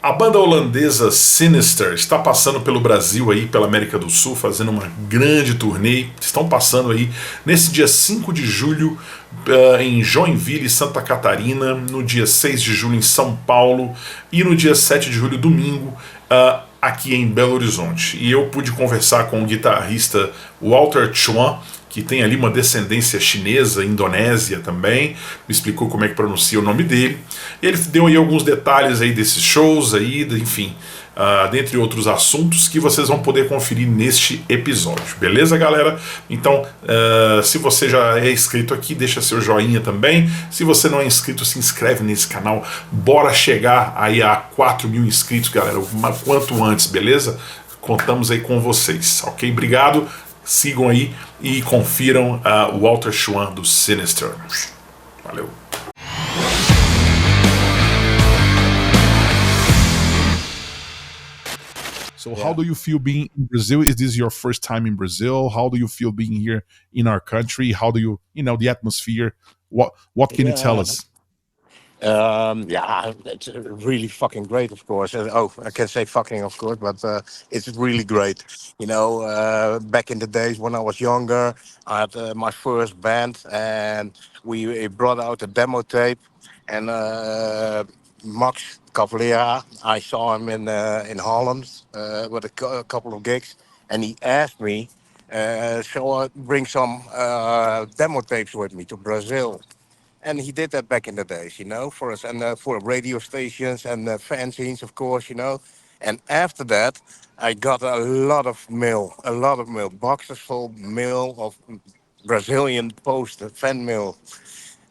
A banda holandesa Sinister está passando pelo Brasil aí, pela América do Sul, fazendo uma grande turnê. Estão passando aí nesse dia 5 de julho em Joinville, Santa Catarina, no dia 6 de julho em São Paulo e no dia 7 de julho, domingo, aqui em Belo Horizonte. E eu pude conversar com o guitarrista Walter TJWA, que tem ali uma descendência chinesa, indonésia também, me explicou como é que pronuncia o nome dele. E ele deu aí alguns detalhes aí desses shows aí, enfim, dentre outros assuntos que vocês vão poder conferir neste episódio, beleza, galera? Então, se você já é inscrito aqui, deixa seu joinha também. Se você não é inscrito, se inscreve nesse canal. Bora chegar aí a 4.000 inscritos, galera, quanto antes, beleza? Contamos aí com vocês, ok? Obrigado. Sigam aí e confiram o Walter TJWA do Sinister. Valeu. So how do you feel being in Brazil? Is this your first time in Brazil? How do you feel being here in our country? How do you, the atmosphere? What can you tell us? Yeah, it's really fucking great, of course. Oh, I can say fucking, of course, but it's really great. Back in the days when I was younger, I had my first band, and we brought out a demo tape. And Max Cavalera, I saw him in Holland with a couple of gigs, and he asked me, shall I bring some demo tapes with me to Brazil? And he did that back in the days, for us and for radio stations and fanzines, of course. And after that, I got a lot of mail, boxes full mail of Brazilian post, fan mail.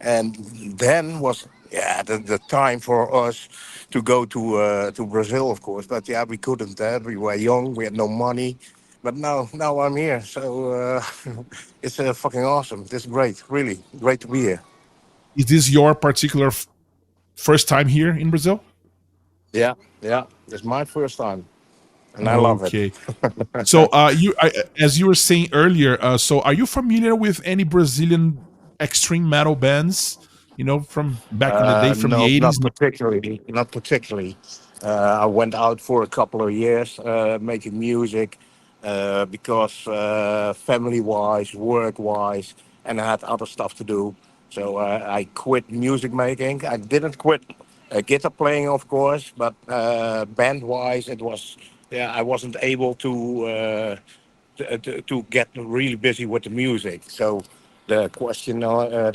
And then was the time for us to go to Brazil, of course. But yeah, we couldn't. We were young, we had no money. But now I'm here, so it's fucking awesome. It's great, really great to be here. Is this your particular first time here in Brazil? Yeah, it's my first time, and I love it. Okay. So, as you were saying earlier, so are you familiar with any Brazilian extreme metal bands? From back in the day, from the No, not 80s? particularly. Not particularly. I went out for a couple of years making music because family-wise, work-wise, and I had other stuff to do. So I quit music making. I didn't quit guitar playing, of course, but band-wise, it was I wasn't able to get really busy with the music. So the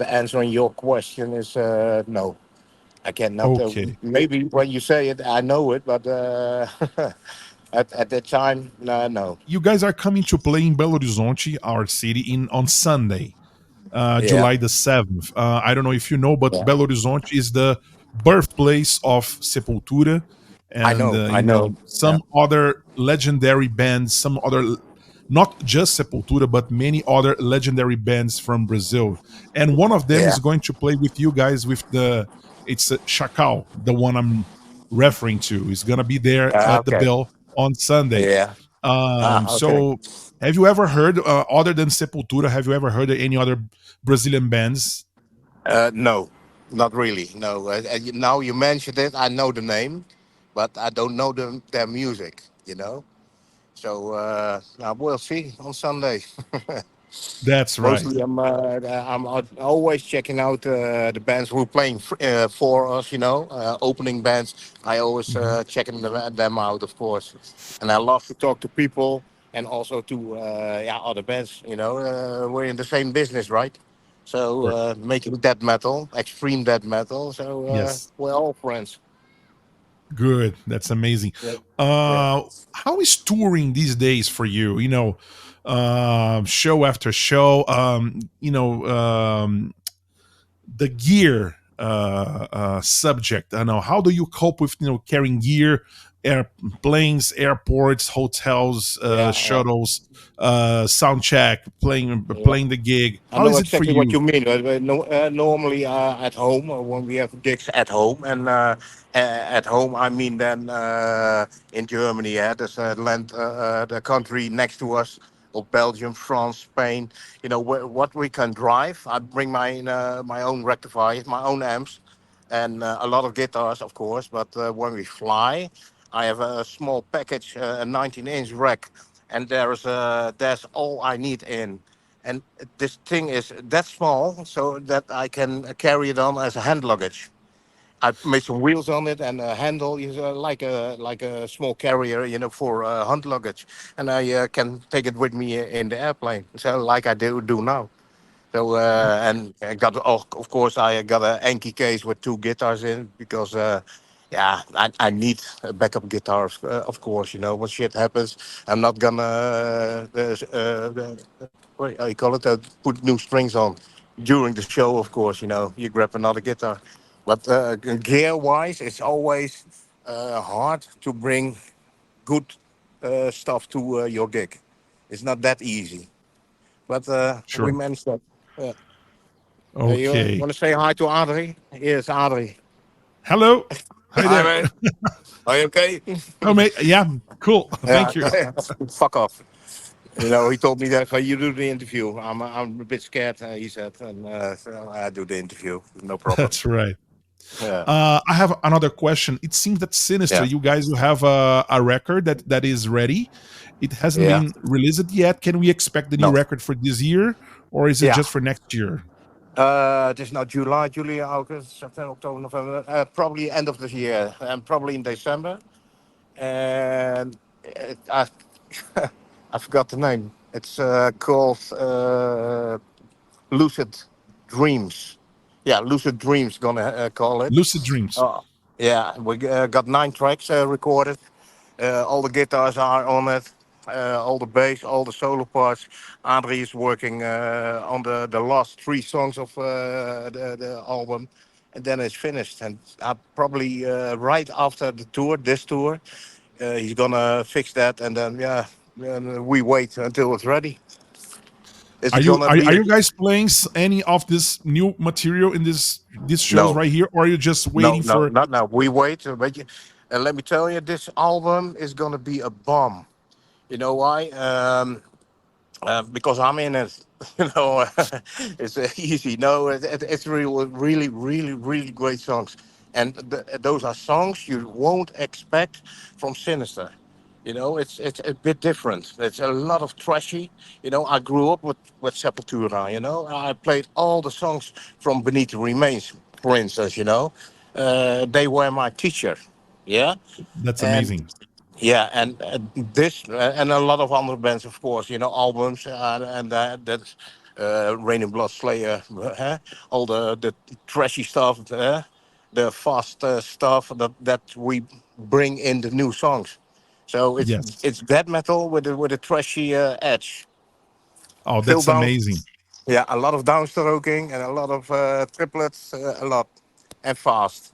answer on your question is no. I cannot. Okay. Maybe when you say it, I know it, but at that time, no. You guys are coming to play in Belo Horizonte, our city, on Sunday, Yeah, July the 7th. I don't know if you know, but yeah. Belo Horizonte is the birthplace of Sepultura, I and know, I know. Yeah, some other legendary bands, some other, not just Sepultura, but many other legendary bands from Brazil. And one of them yeah. is going to play with you guys with it's Chacal, the one I'm referring to. Is going to be there at the Okay. Bill on Sunday. Yeah. Okay. So have you ever heard, other than Sepultura, have you ever heard of any other Brazilian bands? No, not really. No. Now you mentioned it, I know the name, but I don't know their music. So we'll see on Sunday. That's right. Mostly, I'm always checking out the bands who are playing for us. Opening bands. I always Mhm. checking them out, of course. And I love to talk to people and also to other bands. We're in the same business, right? So Sure. making death metal, extreme death metal. So Yes. we're all friends. Good. That's amazing. Yeah. Yeah. How is touring these days for you? Show after show. The gear subject. I know. How do you cope with carrying gear, airplanes, airports, hotels, Yeah. shuttles, sound check, Yeah. playing the gig? I How know is it for exactly what you? you mean. Normally at home, when we have gigs at home, and at home I mean then in Germany, there's a land, the country next to us, or Belgium, France, Spain. What we can drive. I bring my own rectifiers, my own amps, and a lot of guitars, of course. But when we fly, I have a small package, a 19-inch rack, and there's all I need in. And this thing is that small, so that I can carry it on as a hand luggage. I made some wheels on it, and a handle is like a small carrier, for hand luggage, and I can take it with me in the airplane. So like I do now. So and I got, of course, I got a Enki case with two guitars in because yeah, I need a backup guitar, of course. When shit happens, I'm not gonna what do you call it, put new strings on during the show. Of course, you grab another guitar, but gear wise, it's always hard to bring good stuff to your gig. It's not that easy, but we Sure. managed that. You Okay. want to say hi to Adri? Yes, Adri. Hello. Hi Hi, there. man. Are you okay? Oh, mate. Yeah. Cool. Yeah. Thank you. Fuck off. He told me that you do the interview. I'm a bit scared, he said, and so I do the interview. No problem. That's right. Yeah. I have another question. It seems that Sinister, Yeah. you guys will have a record that is ready. It hasn't Yeah. been released yet. Can we expect the new No. record for this year, or is it Yeah. just for next year? It is now July, August, September, October, November. Probably end of this year, and probably in December. And I, I forgot the name. It's called Lucid Dreams. Yeah, Lucid Dreams, gonna call it. Lucid Dreams. Oh, yeah, we got 9 tracks recorded. All the guitars are on it, all the bass, all the solo parts. Adri is working on the last 3 songs of the album, and then it's finished. And probably right after the tour, this tour, he's gonna fix that, and then yeah, we wait until it's ready. It's Are you gonna are, be are you guys playing any of this new material in these shows no. right here, or are you just No, waiting no, for? not now. We wait. And let me tell you, this album is gonna be a bomb. You know why? Because I'm in it. You know, it's easy. No, it's really, really, really, really great songs, and those are songs you won't expect from Sinister. It's a bit different. It's a lot of trashy. I grew up with Sepultura. I played all the songs from Beneath the Remains, for instance. They were my teacher. Yeah, That's and amazing. yeah, and this and a lot of other bands, of course, albums and that's Rain and Blood, Slayer, all the trashy stuff, the fast stuff that we bring in the new songs. So it's Yes. it's death metal with a trashy edge. Oh, Still that's down, amazing. yeah, a lot of downstroking and a lot of triplets, a lot, and fast.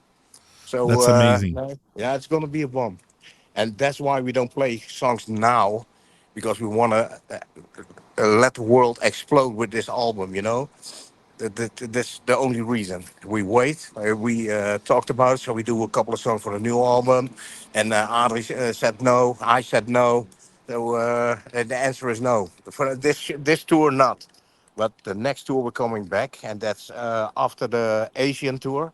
So That's amazing. yeah, it's gonna be a bomb. And that's why we don't play songs now, because we want to let the world explode with this album. That's the only reason we wait. We talked about it, so we do a couple of songs for the new album, and Adri said no, I said no. So the answer is no for this tour, not. But the next tour we're coming back, and that's after the Asian tour.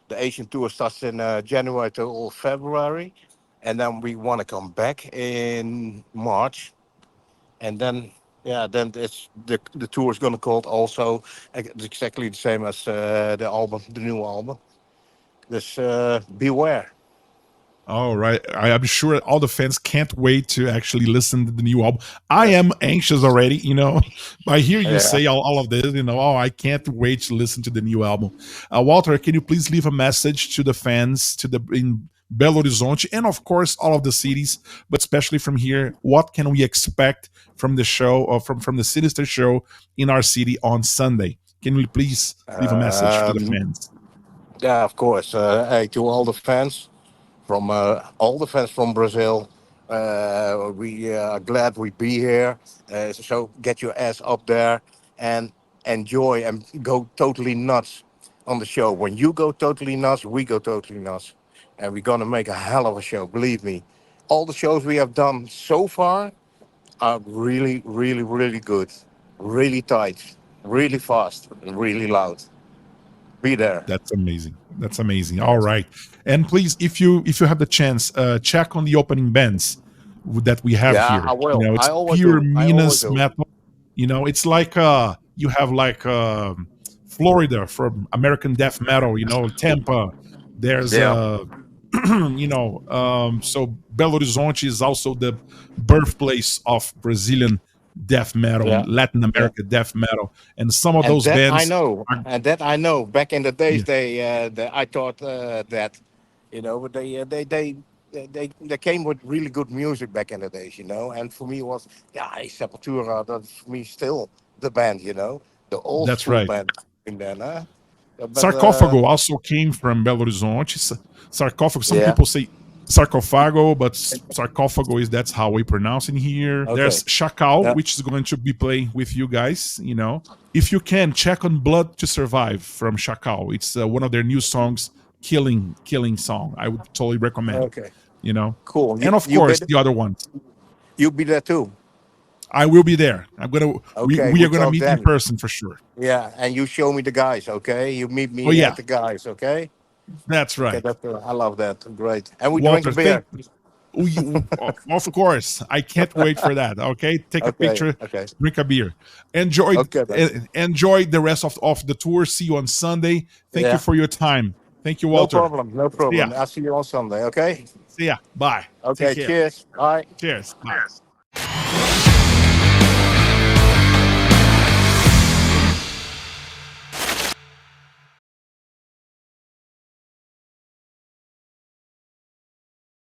The Asian tour starts in January till February, and then we want to come back in March, and then yeah, then it's the tour is gonna called also exactly the same as the album, the new album. This beware. All right. I'm sure all the fans can't wait to actually listen to the new album. I am anxious already, I hear you Yeah. say all of this, oh, I can't wait to listen to the new album. Walter, can you please leave a message to the fans in Belo Horizonte and, of course, all of the cities, but especially from here? What can we expect from the show or from the Sinister show in our city on Sunday? Can we please leave a message to the Um, fans? yeah, of course. Hey, to all the fans from Brazil. We are glad we be here. So get your ass up there and enjoy and go totally nuts on the show. When you go totally nuts, we go totally nuts, and we're gonna make a hell of a show. Believe me. All the shows we have done so far are really, really, really good, really tight, really fast, and really loud. be there. That's amazing. That's amazing. All right, and please, if you have the chance, check on the opening bands that we have Yeah, here. I You will. know, it's I always pure do. I always Minas do. metal. You know, it's like you have like Florida from American death metal. You know, Tampa. There's Yeah, so Belo Horizonte is also the birthplace of Brazilian death metal yeah, and Latin yeah. America death metal, and some of And those that I bands know. are, And that I know. Back in the days, yeah, I thought that, but they came with really good music back in the days, And for me, it was Sepultura. That's for me still the band, the old that's school right. band in there, huh? But Sarcófago also came from Belo Horizonte. Sarcófago, some yeah, people say sarcophago, but sarcófago is that's how we pronounce it here. okay, There's Chacal, yeah, which is going to be playing with you guys. If you can, check on Blood to Survive from Chacal. It's one of their new songs, killing song. I would totally recommend. okay, You know, cool. and of You course be the other ones. you be there too. I will be there. Okay, We are good gonna talk meet in then. person for sure. Yeah, and you show me the guys, okay? You meet Oh me yeah, at the guys, okay? that's Okay, right. I love that. Great. And we drink a Walter, beer. of course, I can't wait for that. Okay, take a Okay, picture, okay, drink a beer, okay, man. enjoy the rest of the tour. See you on Sunday. Thank you Yeah, for your time. Thank you, no Walter. problem, no See ya. problem. I'll see you on Sunday, okay? See ya. Bye. Take Okay, care. cheers. Bye. Cheers. Bye.